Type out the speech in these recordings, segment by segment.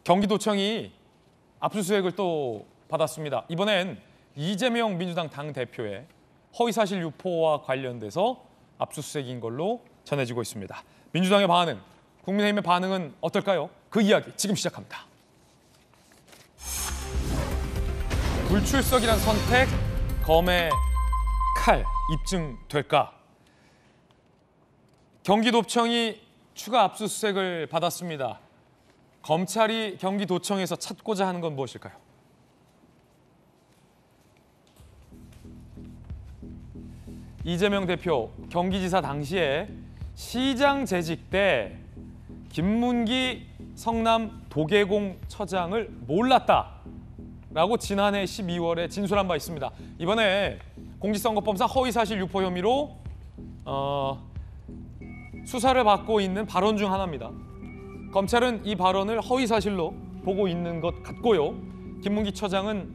경기도청이 압수수색을 또 받았습니다. 이번엔 이재명 민주당 당대표의 허위사실 유포와 관련돼서 압수수색인 걸로 전해지고 있습니다. 민주당의 반응, 국민의힘의 반응은 어떨까요? 그 이야기 지금 시작합니다. 불출석이란 선택, 검의 칼 입증될까? 경기도청이 추가 압수수색을 받았습니다. 검찰이 경기도청에서 찾고자 하는 건 무엇일까요? 이재명 대표 경기지사 당시에 시장 재직 때 김문기 성남 도계공처장을 몰랐다라고 지난해 12월에 진술한 바 있습니다. 이번에 공직선거법상 허위사실 유포 혐의로 수사를 받고 있는 발언 중 하나입니다. 검찰은 이 발언을 허위사실로 보고 있는 것 같고요. 김문기 처장은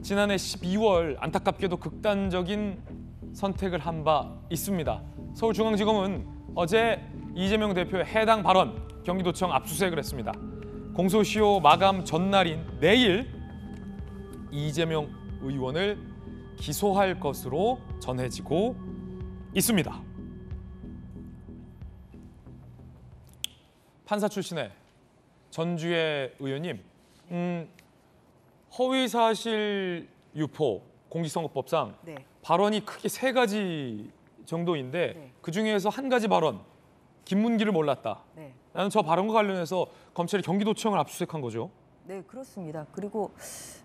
지난해 12월 안타깝게도 극단적인 선택을 한 바 있습니다. 서울중앙지검은 어제 이재명 대표의 해당 발언 경기도청 압수수색을 했습니다. 공소시효 마감 전날인 내일 이재명 의원을 기소할 것으로 전해지고 있습니다. 판사 출신의 전주의 의원님, 허위사실 유포 공직선거법상 네. 발언이 크게 3가지 정도인데 네. 그중에서 한 가지 발언, 김문기를 몰랐다. 네. 라는 저 발언과 관련해서 검찰이 경기도청을 압수수색한 거죠. 네, 그렇습니다. 그리고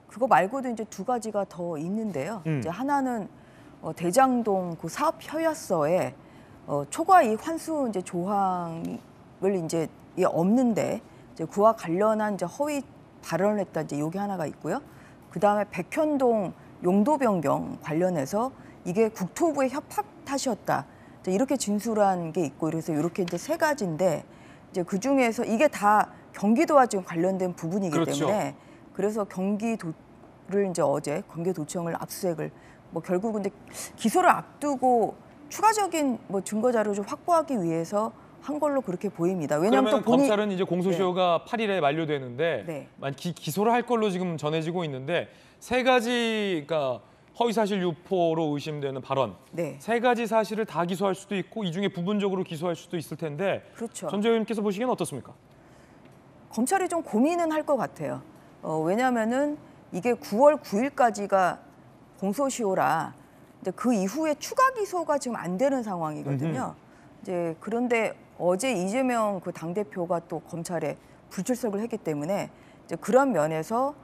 그거 말고도 이제 2가지가 더 있는데요. 이제 하나는 대장동 그 사업 협약서에 초과 이익 환수 이제 조항을 이제 없는데 이제 그와 관련한 이제 허위 발언을 했다 이제 요게 하나가 있고요. 그 다음에 백현동 용도 변경 관련해서 이게 국토부의 협박 탓이었다. 이렇게 진술한 게 있고 그래서 이렇게 이제 3가지인데 이제 그 중에서 이게 다 경기도와 지금 관련된 부분이기 그렇죠. 때문에 그래서 경기도를 이제 어제 경기도청을 압수수색을 결국은 이제 기소를 앞두고 추가적인 증거 자료를 좀 확보하기 위해서 한 걸로 그렇게 보입니다. 왜냐하면 또 검찰은 이제 공소시효가 8일에 만료되는데 네. 기소를 할 걸로 지금 전해지고 있는데 3가지 그러니까 허위사실 유포로 의심되는 발언, 네. 3가지 사실을 다 기소할 수도 있고 이 중에 부분적으로 기소할 수도 있을 텐데 그렇죠. 전 의원님께서 보시기엔 어떻습니까? 검찰이 좀 고민은 할 것 같아요. 왜냐하면은 이게 9월 9일까지가 공소시효라 그 이후에 추가 기소가 지금 안 되는 상황이거든요. 이제 그런데 어제 이재명 그 당대표가 또 검찰에 불출석을 했기 때문에 이제 그런 면에서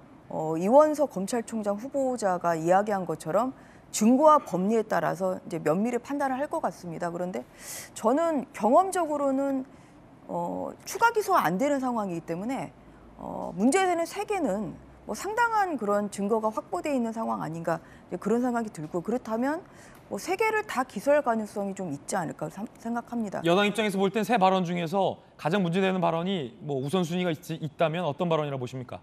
이원석 검찰총장 후보자가 이야기한 것처럼 증거와 법리에 따라서 이제 면밀히 판단을 할 것 같습니다. 그런데 저는 경험적으로는 추가 기소가 안 되는 상황이기 때문에 문제되는 3개는 상당한 그런 증거가 확보되어 있는 상황 아닌가 그런 생각이 들고 그렇다면 3개를 다 기소할 가능성이 좀 있지 않을까 생각합니다. 여당 입장에서 볼 땐 3발언 중에서 가장 문제되는 발언이 우선순위가 있다면 어떤 발언이라고 보십니까?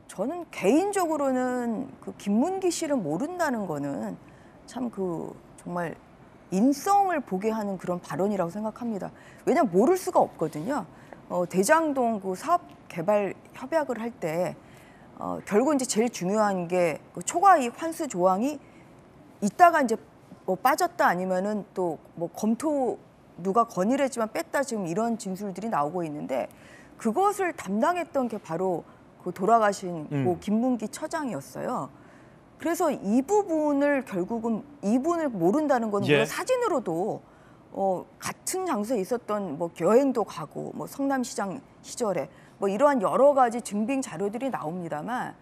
저는 개인적으로는 그 김문기 씨를 모른다는 거는 참 정말 인성을 보게 하는 그런 발언이라고 생각합니다. 왜냐하면 모를 수가 없거든요. 대장동 그 사업 개발 협약을 할 때 결국 이제 제일 중요한 게 그 초과이익 환수 조항이 있다가 이제 빠졌다 아니면은 또 검토 누가 건의를 했지만 뺐다 지금 이런 진술들이 나오고 있는데 그것을 담당했던 게 바로 그 돌아가신 고 김문기 처장이었어요. 그래서 이 부분을 결국은 이분을 모른다는 건 물론 사진으로도 같은 장소에 있었던 여행도 가고 성남시장 시절에 이러한 여러 가지 증빙 자료들이 나옵니다만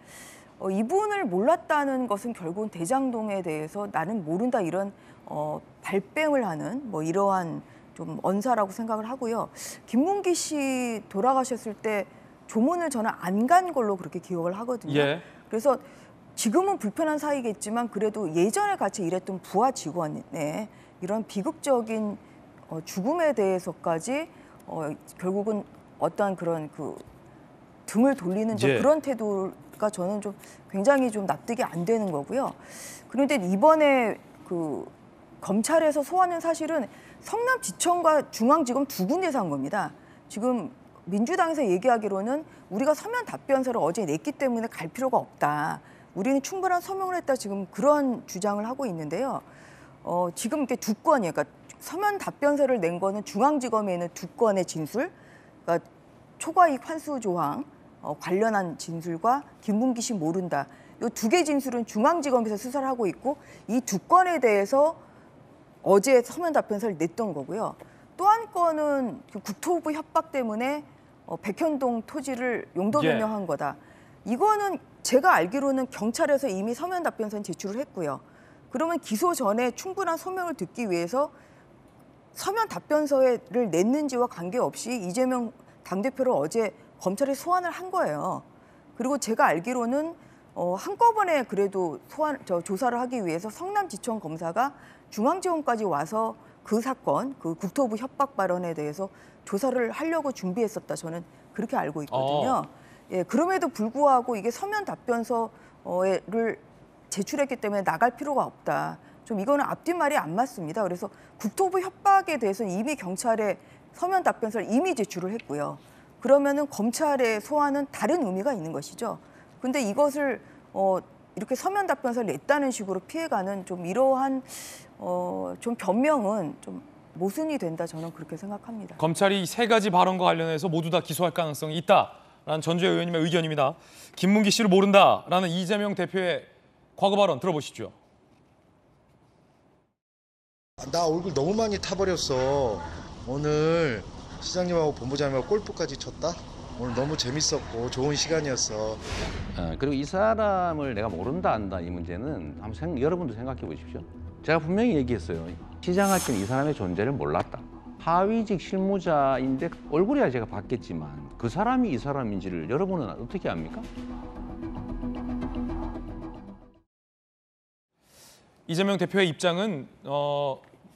이분을 몰랐다는 것은 결국은 대장동에 대해서 나는 모른다 이런 발뺌을 하는 이러한 좀 언사라고 생각을 하고요. 김문기 씨 돌아가셨을 때 조문을 저는 안 간 걸로 그렇게 기억을 하거든요. 그래서 지금은 불편한 사이겠지만 그래도 예전에 같이 일했던 부하 직원의 이런 비극적인 죽음에 대해서까지 결국은 어떠한 그런 등을 돌리는 그런 태도가 저는 좀 굉장히 좀 납득이 안 되는 거고요. 그런데 이번에 검찰에서 소환한 사실은 성남지청과 중앙지검 2군데서 한 겁니다. 지금 민주당에서 얘기하기로는 우리가 서면 답변서를 어제 냈기 때문에 갈 필요가 없다. 우리는 충분한 서명을 했다. 지금 그런 주장을 하고 있는데요. 지금 이렇게 두 건이에요. 그러니까 서면 답변서를 낸 거는 중앙지검에 있는 두 건의 진술, 그러니까 초과이익 환수 조항 관련한 진술과 김문기 씨 모른다. 이 두 개 진술은 중앙지검에서 수사를 하고 있고 이 두 건에 대해서 어제 서면 답변서를 냈던 거고요. 또 한 건은 국토부 협박 때문에 백현동 토지를 용도 변경한 거다. 이거는 제가 알기로는 경찰에서 이미 서면 답변서는 제출을 했고요. 그러면 기소 전에 충분한 소명을 듣기 위해서 서면 답변서를 냈는지와 관계없이 이재명 당대표를 어제 검찰에 소환을 한 거예요. 그리고 제가 알기로는 한꺼번에 그래도 조사를 하기 위해서 성남지청 검사가 중앙지검까지 와서 그 사건, 그 국토부 협박 발언에 대해서 조사를 하려고 준비했었다. 저는 그렇게 알고 있거든요. 예, 그럼에도 불구하고 이게 서면 답변서를 제출했기 때문에 나갈 필요가 없다. 좀 이거는 앞뒷말이 안 맞습니다. 그래서 국토부 협박에 대해서는 이미 경찰에 서면 답변서를 이미 제출을 했고요. 그러면은 검찰의 소환은 다른 의미가 있는 것이죠. 근데 이것을 이렇게 서면 답변서를 냈다는 식으로 피해가는 좀 이러한 좀 변명은 좀 모순이 된다. 저는 그렇게 생각합니다. 검찰이 세 가지 발언과 관련해서 모두 다 기소할 가능성이 있다라는 전주혜 의원님의 의견입니다. 김문기 씨를 모른다라는 이재명 대표의 과거 발언 들어보시죠. 나 얼굴 너무 많이 타버렸어. 오늘 시장님하고 본부장님하고 골프까지 쳤다. 오늘 너무 재밌었고 좋은 시간이었어. 그리고 이 사람을 내가 모른다 안다 이 문제는 한번 여러분도 생각해 보십시오. 제가 분명히 얘기했어요. 시장할 때는 이 사람의 존재를 몰랐다. 하위직 실무자인데 얼굴이야 제가 봤겠지만 그 사람이 이 사람인지를 여러분은 어떻게 압니까? 이재명 대표의 입장은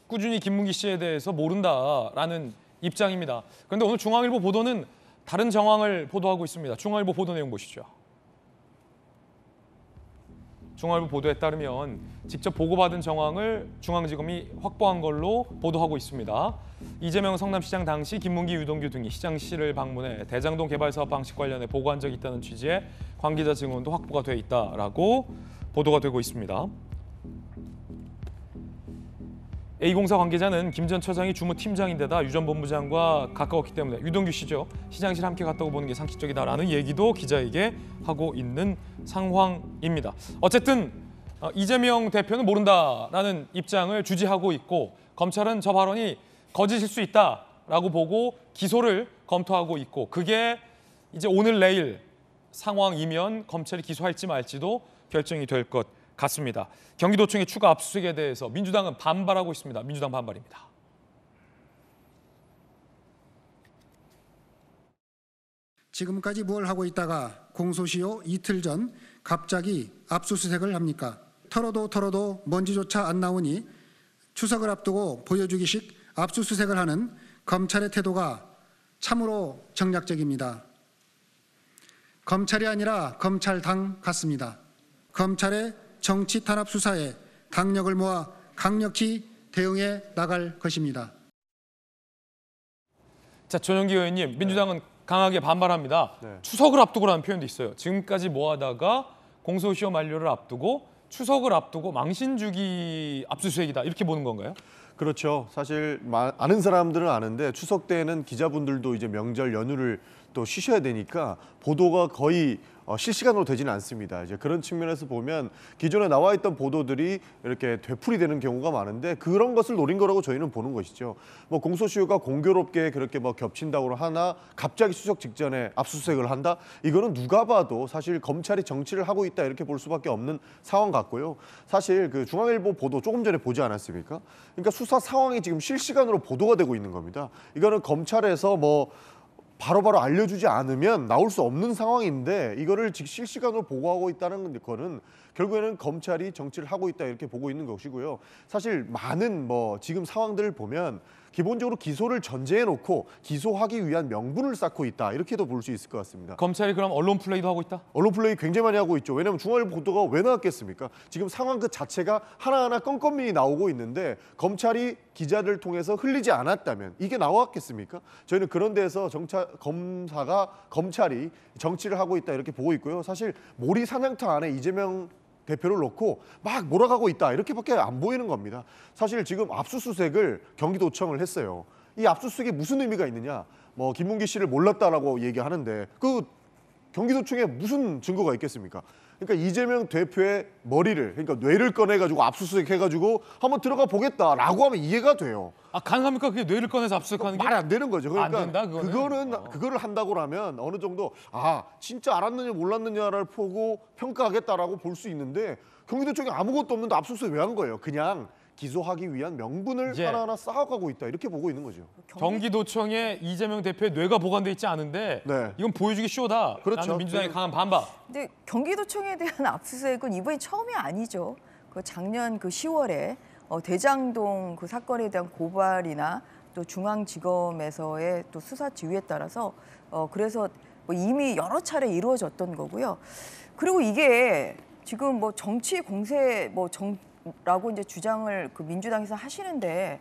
꾸준히 김문기 씨에 대해서 모른다라는 입장입니다. 그런데 오늘 중앙일보 보도는 다른 정황을 보도하고 있습니다. 중앙일보 보도 내용 보시죠. 중앙일보 보도에 따르면 직접 보고받은 정황을 중앙지검이 확보한 걸로 보도하고 있습니다. 이재명 성남시장 당시 김문기, 유동규 등이 시장실을 방문해 대장동 개발 사업 방식 관련해 보고한 적이 있다는 취지의 관계자 증언도 확보가 돼 있다라고 보도가 되고 있습니다. A공사 관계자는 김 전 처장이 주무팀장인데다 유 전 본부장과 가까웠기 때문에 유동규 씨죠. 시장실 함께 갔다고 보는 게 상식적이다라는 얘기도 기자에게 하고 있는 상황입니다. 어쨌든 이재명 대표는 모른다라는 입장을 주지하고 있고 검찰은 저 발언이 거짓일 수 있다라고 보고 기소를 검토하고 있고 그게 이제 오늘 내일 상황이면 검찰이 기소할지 말지도 결정이 될 것 같습니다. 경기도청의 추가 압수수색에 대해서 민주당은 반발하고 있습니다. 민주당 반발입니다. 지금까지 뭘 하고 있다가 공소시효 이틀 전 갑자기 압수수색을 합니까? 털어도 먼지조차 안 나오니 추석을 앞두고 보여주기식 압수수색을 하는 검찰의 태도가 참으로 정략적입니다. 검찰이 아니라 검찰당 같습니다. 검찰의 정치 탄압 수사에 당력을 모아 강력히 대응해 나갈 것입니다. 자, 전용기 의원님, 민주당은 강하게 반발합니다. 추석을 앞두고라는 표현도 있어요. 지금까지 뭐하다가 공소시효 만료를 앞두고 추석을 앞두고 망신주기 압수수색이다 이렇게 보는 건가요? 그렇죠. 사실 아는 사람들은 아는데 추석 때는 기자분들도 이제 명절 연휴를 또 쉬셔야 되니까 보도가 거의 실시간으로 되지는 않습니다. 이제 그런 측면에서 보면 기존에 나와 있던 보도들이 이렇게 되풀이되는 경우가 많은데 그런 것을 노린 거라고 저희는 보는 것이죠. 뭐 공소시효가 공교롭게 그렇게 뭐 겹친다고 하나 갑자기 추석 직전에 압수수색을 한다? 이거는 누가 봐도 사실 검찰이 정치를 하고 있다 이렇게 볼 수밖에 없는 상황 같고요. 사실 그 중앙일보 보도 조금 전에 보지 않았습니까? 그러니까 수사 상황이 지금 실시간으로 보도가 되고 있는 겁니다. 이거는 검찰에서 뭐 바로바로 알려주지 않으면 나올 수 없는 상황인데 이거를 실시간으로 보고하고 있다는 거는 결국에는 검찰이 정치를 하고 있다 이렇게 보고 있는 것이고요. 사실 많은 뭐 지금 상황들을 보면 기본적으로 기소를 전제해 놓고 기소하기 위한 명분을 쌓고 있다. 이렇게도 볼 수 있을 것 같습니다. 검찰이 그럼 언론 플레이도 하고 있다? 언론 플레이 굉장히 많이 하고 있죠. 왜냐하면 중앙일보 보도가 왜 나왔겠습니까? 지금 상황 그 자체가 하나하나 건건미 나오고 있는데 검찰이 기자를 통해서 흘리지 않았다면 이게 나왔겠습니까? 저희는 그런 데서 검찰이 정치를 하고 있다 이렇게 보고 있고요. 사실 모리 사냥터 안에 이재명 대표를 놓고 막 몰아가고 있다 이렇게밖에 안 보이는 겁니다. 사실 지금 압수수색을 경기도청을 했어요. 이 압수수색이 무슨 의미가 있느냐? 뭐 김문기 씨를 몰랐다라고 얘기하는데 그 경기도청에 무슨 증거가 있겠습니까? 그러니까 이재명 대표의 머리를, 그러니까 뇌를 꺼내가지고 압수수색해가지고 한번 들어가 보겠다라고 하면 이해가 돼요. 아, 가능합니까? 그게 뇌를 꺼내서 압수수색하는 게? 말이 안 되는 거죠. 그러니까 안 된다, 그거는? 그거를 한다고 하면 어느 정도 진짜 알았느냐 몰랐느냐를 보고 평가하겠다라고 볼 수 있는데 경기도청에 아무것도 없는데 압수수색 왜 한 거예요? 그냥 기소하기 위한 명분을 예. 하나하나 쌓아가고 있다 이렇게 보고 있는 거죠. 경기도청에 이재명 대표의 뇌가 보관돼 있지 않은데 네. 이건 보여주기 쇼다. 그렇죠. 라는 민주당의 강한 반박. 근데 경기도청에 대한 압수수색은 이번이 처음이 아니죠. 그 작년 그 10월에 대장동 그 사건에 대한 고발이나 또 중앙지검에서의 또 수사 지휘에 따라서 그래서 뭐 이미 여러 차례 이루어졌던 거고요. 그리고 이게 지금 뭐 정치 공세 라고 이제 주장을 그 민주당에서 하시는데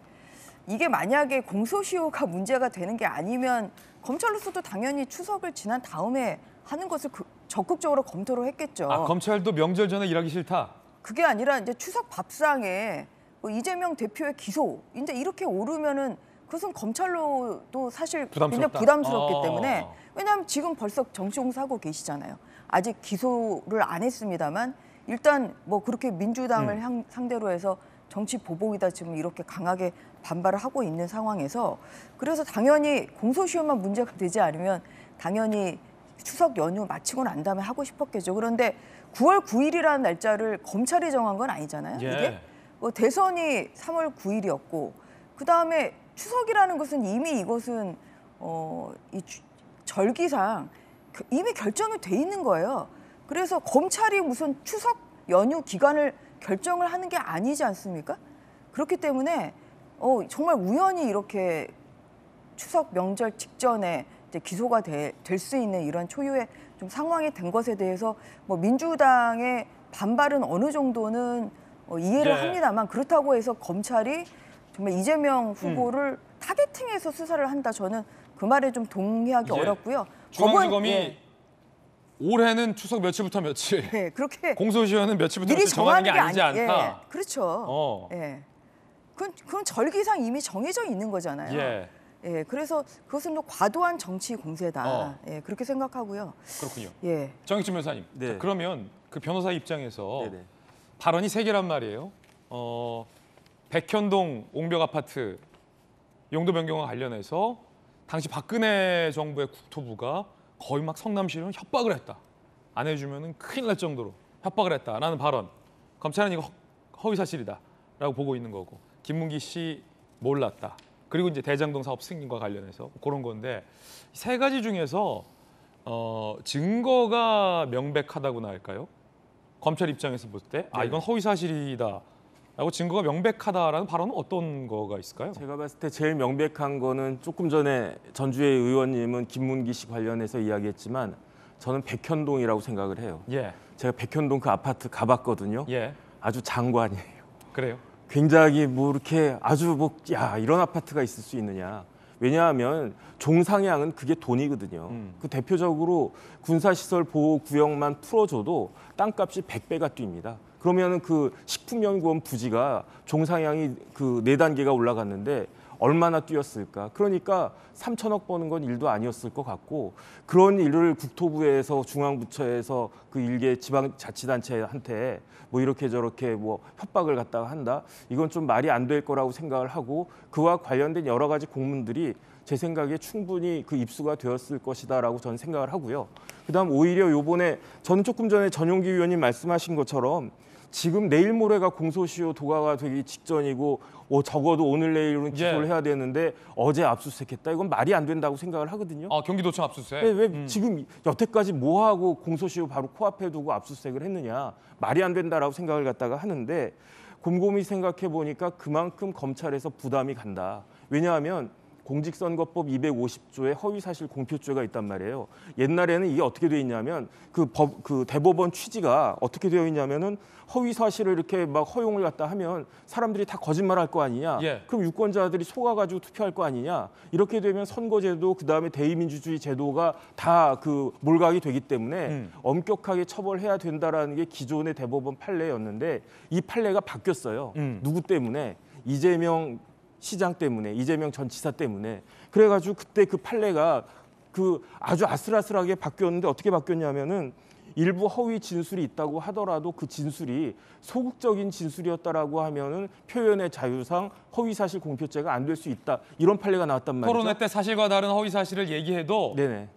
이게 만약에 공소시효가 문제가 되는 게 아니면 검찰로서도 당연히 추석을 지난 다음에 하는 것을 적극적으로 검토를 했겠죠. 아, 검찰도 명절 전에 일하기 싫다? 그게 아니라 이제 추석 밥상에 뭐 이재명 대표의 기소 이제 이렇게 오르면은 그것은 검찰로도 사실 굉장히 부담스럽기 때문에 왜냐하면 지금 벌써 정치공사하고 계시잖아요. 아직 기소를 안 했습니다만 일단 뭐 그렇게 민주당을 상대로 해서 정치 보복이다 지금 이렇게 강하게 반발을 하고 있는 상황에서 그래서 당연히 공소시효만 문제가 되지 않으면 당연히 추석 연휴 마치고 난 다음에 하고 싶었겠죠. 그런데 9월 9일이라는 날짜를 검찰이 정한 건 아니잖아요. 예. 이게 뭐 대선이 3월 9일이었고 그다음에 추석이라는 것은 이미 이것은 이 절기상 이미 결정이 돼 있는 거예요. 그래서 검찰이 무슨 추석 연휴 기간을 결정을 하는 게 아니지 않습니까? 그렇기 때문에 정말 우연히 이렇게 추석 명절 직전에 이제 기소가 될 수 있는 이런 초유의 좀 상황이 된 것에 대해서 뭐 민주당의 반발은 어느 정도는 이해를 네. 합니다만 그렇다고 해서 검찰이 정말 이재명 후보를 타겟팅해서 수사를 한다. 저는 그 말에 좀 동의하기 예. 어렵고요. 중앙지검이 올해는 추석 며칠부터 며칠, 네, 그렇게 공소시효는 며칠부터 미리 며칠 정하는 게 아니지 아니- 않다. 예, 그렇죠. 예. 그건 절기상 이미 정해져 있는 거잖아요. 예, 예, 그래서 그것은 뭐 과도한 정치 공세다. 예, 그렇게 생각하고요. 그렇군요. 예. 정익진 변호사님, 네. 자, 그러면 그 변호사 입장에서 네네. 발언이 세 개란 말이에요. 백현동 옹벽 아파트 용도 변경과 관련해서 당시 박근혜 정부의 국토부가 거의 막 성남시를 협박을 했다. 안 해주면은 큰일 날 정도로 협박을 했다라는 발언. 검찰은 이거 허위 사실이다라고 보고 있는 거고 김문기 씨 몰랐다. 그리고 이제 대장동 사업 승인과 관련해서 그런 건데 세 가지 중에서 증거가 명백하다고나 할까요? 검찰 입장에서 볼 때 이건 허위 사실이다라고 증거가 명백하다라는 발언은 어떤 거가 있을까요? 제가 봤을 때 제일 명백한 거는 조금 전에 전주의 의원님은 김문기 씨 관련해서 이야기했지만 저는 백현동이라고 생각을 해요. 예, 제가 백현동 그 아파트 가봤거든요. 예, 아주 장관이에요. 그래요. 굉장히 뭐 이렇게 아주 이런 아파트가 있을 수 있느냐. 왜냐하면 종상향은 그게 돈이거든요. 그 대표적으로 군사시설 보호구역만 풀어줘도 땅값이 100배가 뜁니다. 그러면은 그 식품연구원 부지가 종상향이 그 4단계가 올라갔는데 얼마나 뛰었을까? 그러니까 3천억 버는 건 일도 아니었을 것 같고 그런 일을 국토부에서 중앙부처에서 그 일개 지방자치단체한테 뭐 이렇게 저렇게 뭐 협박을 갖다가 한다? 이건 좀 말이 안 될 거라고 생각을 하고 그와 관련된 여러 가지 공문들이 제 생각에 충분히 그 입수가 되었을 것이다라고 저는 생각을 하고요. 그다음 오히려 요번에 저는 조금 전에 전용기 위원님 말씀하신 것처럼 지금 내일 모레가 공소시효 도과가 되기 직전이고 적어도 오늘 내일은 기소를 해야 되는데 어제 압수수색했다. 이건 말이 안 된다고 생각을 하거든요. 경기도청 압수수색. 왜 지금 여태까지 뭐 하고 공소시효 바로 코앞에 두고 압수수색을 했느냐. 말이 안 된다라고 생각을 갖다가 하는데 곰곰이 생각해 보니까 그만큼 검찰에서 부담이 간다. 왜냐하면 공직선거법 250조에 허위사실 공표죄가 있단 말이에요. 옛날에는 이게 어떻게 돼 있냐면 그 대법원 취지가 어떻게 되어 있냐면은 허위사실을 이렇게 막 허용을 갖다 하면 사람들이 다 거짓말할 거 아니냐. 예. 그럼 유권자들이 속아가지고 투표할 거 아니냐. 이렇게 되면 선거제도 그다음에 대의민주주의 제도가 다 그 몰각이 되기 때문에 엄격하게 처벌해야 된다라는 게 기존의 대법원 판례였는데 이 판례가 바뀌었어요. 누구 때문에? 이재명 시장 때문에, 이재명 전 지사 때문에. 그래가지고 그때 그 판례가 그 아주 아슬아슬하게 바뀌었는데 어떻게 바뀌었냐면은 일부 허위 진술이 있다고 하더라도 그 진술이 소극적인 진술이었다라고 하면은 표현의 자유상 허위사실 공표죄가 안 될 수 있다. 이런 판례가 나왔단 말이죠. 토론회 때 사실과 다른 허위사실을 얘기해도 네네.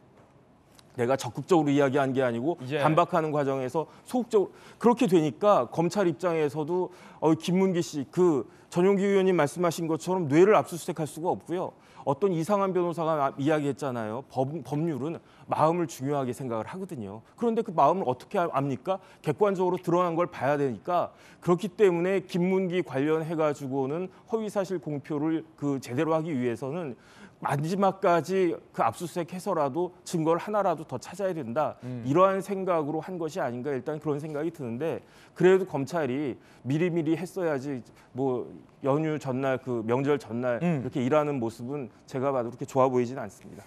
내가 적극적으로 이야기한 게 아니고 예. 반박하는 과정에서 소극적으로 그렇게 되니까 검찰 입장에서도 김문기 씨 그 전용기 의원님 말씀하신 것처럼 뇌를 압수수색할 수가 없고요. 어떤 이상한 변호사가 이야기했잖아요. 법률은 마음을 중요하게 생각을 하거든요. 그런데 그 마음을 어떻게 압니까? 객관적으로 드러난 걸 봐야 되니까 그렇기 때문에 김문기 관련해가지고는 허위사실 공표를 그 제대로 하기 위해서는 마지막까지 그 압수수색해서라도 증거를 하나라도 더 찾아야 된다. 이러한 생각으로 한 것이 아닌가 일단 그런 생각이 드는데 그래도 검찰이 미리미리 했어야지 뭐 연휴 전날 그 명절 전날 이렇게 일하는 모습은 제가 봐도 그렇게 좋아 보이지는 않습니다.